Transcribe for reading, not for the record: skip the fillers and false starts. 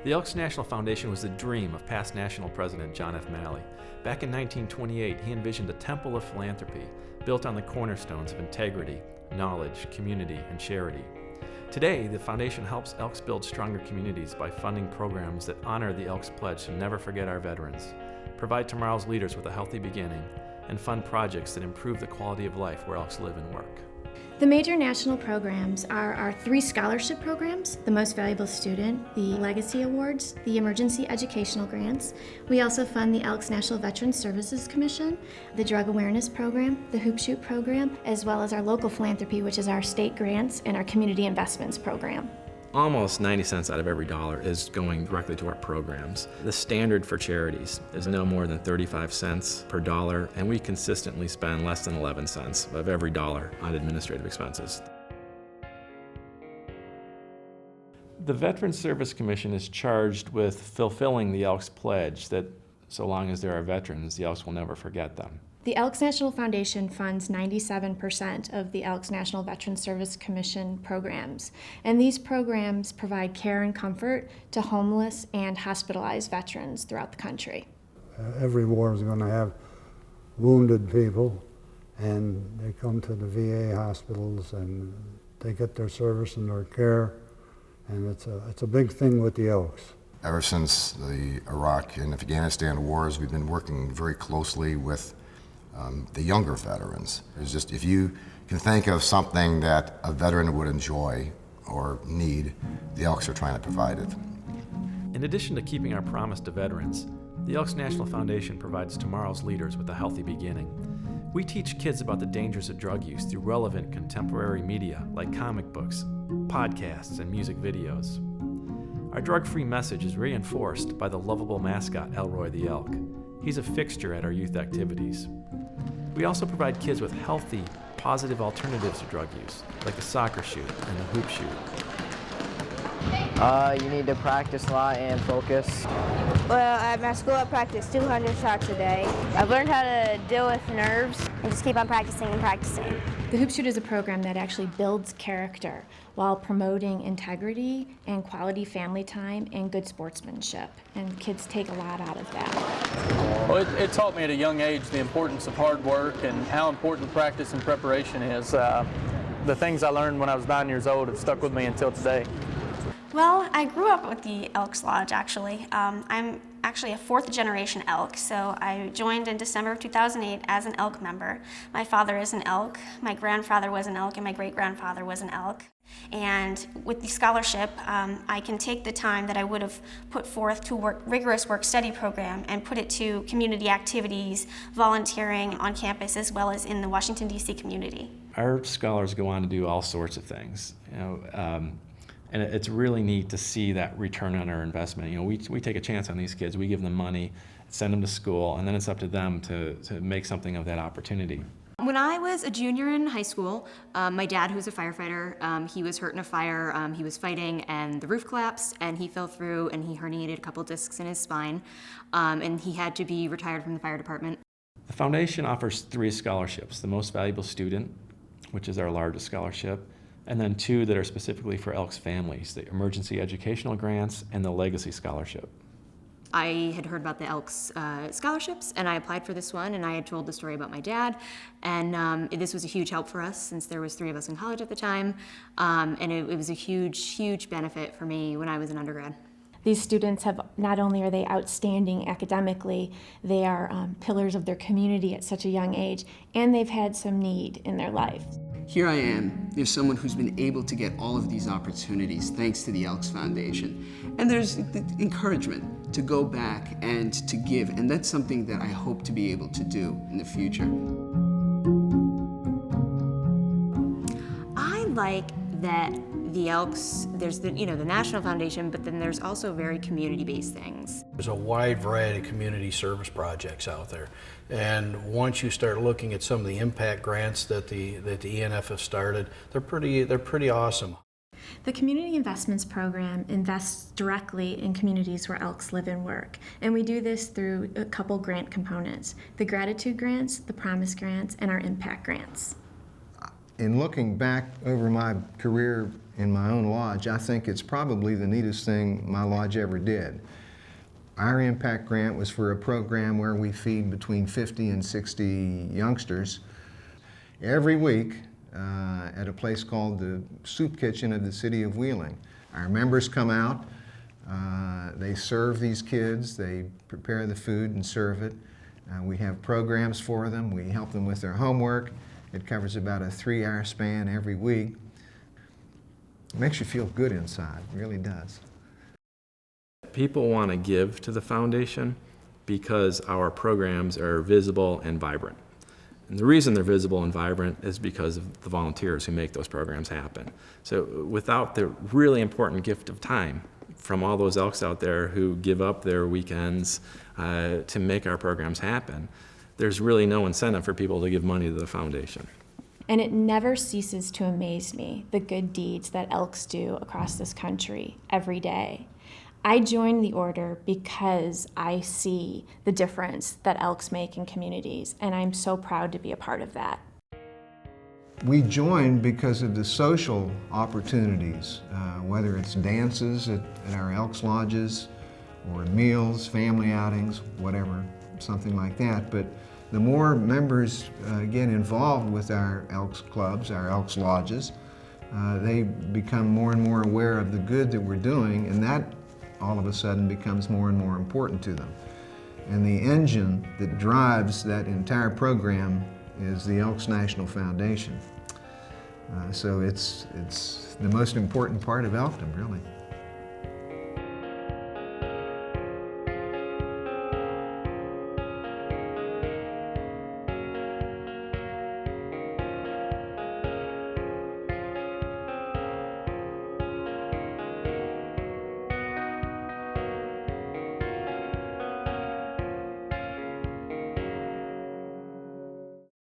The Elks National Foundation was the dream of past National President John F. Malley. Back in 1928, he envisioned a temple of philanthropy built on the cornerstones of integrity, knowledge, community, and charity. Today, the foundation helps Elks build stronger communities by funding programs that honor the Elks pledge to never forget our veterans, provide tomorrow's leaders with a healthy beginning, and fund projects that improve the quality of life where Elks live and work. The major national programs are our 3 scholarship programs, the Most Valuable Student, the Legacy Awards, the Emergency Educational Grants. We also fund the Elks National Veterans Services Commission, the Drug Awareness Program, the Hoop Shoot Program, as well as our local philanthropy, which is our state grants and our community investments program. Almost 90 cents out of every dollar is going directly to our programs. The standard for charities is no more than 35 cents per dollar, and we consistently spend less than 11 cents of every dollar on administrative expenses. The Veterans Service Commission is charged with fulfilling the Elks pledge that so long as there are veterans, the Elks will never forget them. The Elks National Foundation funds 97% of the Elks National Veterans Service Commission programs, and these programs provide care and comfort to homeless and hospitalized veterans throughout the country. Every war is going to have wounded people, and they come to the VA hospitals and they get their service and their care, and it's a big thing with the Elks. Ever since the Iraq and Afghanistan wars, we've been working very closely with the younger veterans. It's just, if you can think of something that a veteran would enjoy or need, the Elks are trying to provide it. In addition to keeping our promise to veterans, the Elks National Foundation provides tomorrow's leaders with a healthy beginning. We teach kids about the dangers of drug use through relevant contemporary media like comic books, podcasts, and music videos. Our drug-free message is reinforced by the lovable mascot Elroy the Elk. He's a fixture at our youth activities. We also provide kids with healthy, positive alternatives to drug use, like the soccer shoot and the hoop shoot. You need to practice a lot and focus. Well, at my school I practice 200 shots a day. I've learned how to deal with nerves and just keep on practicing and practicing. The Hoop Shoot is a program that actually builds character while promoting integrity and quality family time and good sportsmanship, and kids take a lot out of that. Well, it taught me at a young age the importance of hard work and how important practice and preparation is. The things I learned when I was 9 years old have stuck with me until today. Well, I grew up with the Elks Lodge, actually. I'm actually a 4th generation Elk, so I joined in December of 2008 as an Elk member. My father is an Elk, my grandfather was an Elk, and my great-grandfather was an Elk. And with the scholarship, I can take the time that I would have put forth to rigorous work-study program and put it to community activities, volunteering on campus, as well as in the Washington, D.C. community. Our scholars go on to do all sorts of things, and it's really neat to see that return on our investment. We take a chance on these kids. We give them money, send them to school, and then it's up to them to make something of that opportunity. When I was a junior in high school, my dad, who's a firefighter, he was hurt in a fire. He was fighting, and the roof collapsed, and he fell through, and he herniated a couple discs in his spine, and he had to be retired from the fire department. The foundation offers 3 scholarships: the Most Valuable Student, which is our largest scholarship, and then 2 that are specifically for Elks families, the Emergency Educational Grants and the Legacy Scholarship. I had heard about the Elks scholarships, and I applied for this one, and I had told the story about my dad, and this was a huge help for us since there was 3 of us in college at the time, and it was a huge, huge benefit for me when I was an undergrad. These students not only are they outstanding academically, they are pillars of their community at such a young age, and they've had some need in their life. Here I am, there's someone who's been able to get all of these opportunities thanks to the Elks Foundation. And there's the encouragement to go back and to give, and that's something that I hope to be able to do in the future. I like that the Elks, there's the National Foundation, but then there's also very community-based things. There's a wide variety of community service projects out there. And once you start looking at some of the impact grants that the ENF has started, they're pretty awesome. The Community Investments Program invests directly in communities where Elks live and work. And we do this through a couple grant components: the Gratitude Grants, the Promise Grants, and our Impact Grants. In looking back over my career in my own lodge, I think it's probably the neatest thing my lodge ever did. Our impact grant was for a program where we feed between 50 and 60 youngsters every week at a place called the Soup Kitchen of the City of Wheeling. Our members come out, they serve these kids, they prepare the food and serve it. We have programs for them, we help them with their homework. It covers about a 3-hour span every week. It makes you feel good inside, it really does. People want to give to the foundation because our programs are visible and vibrant. And the reason they're visible and vibrant is because of the volunteers who make those programs happen. So without the really important gift of time from all those Elks out there who give up their weekends to make our programs happen, there's really no incentive for people to give money to the foundation. And it never ceases to amaze me, the good deeds that Elks do across this country every day. I joined the order because I see the difference that Elks make in communities, and I'm so proud to be a part of that. We joined because of the social opportunities, whether it's dances at our Elks lodges, or meals, family outings, whatever, something like that. But the more members get involved with our Elks clubs, our Elks lodges, they become more and more aware of the good that we're doing, and that all of a sudden becomes more and more important to them. And the engine that drives that entire program is the Elks National Foundation. So it's the most important part of Elkdom, really.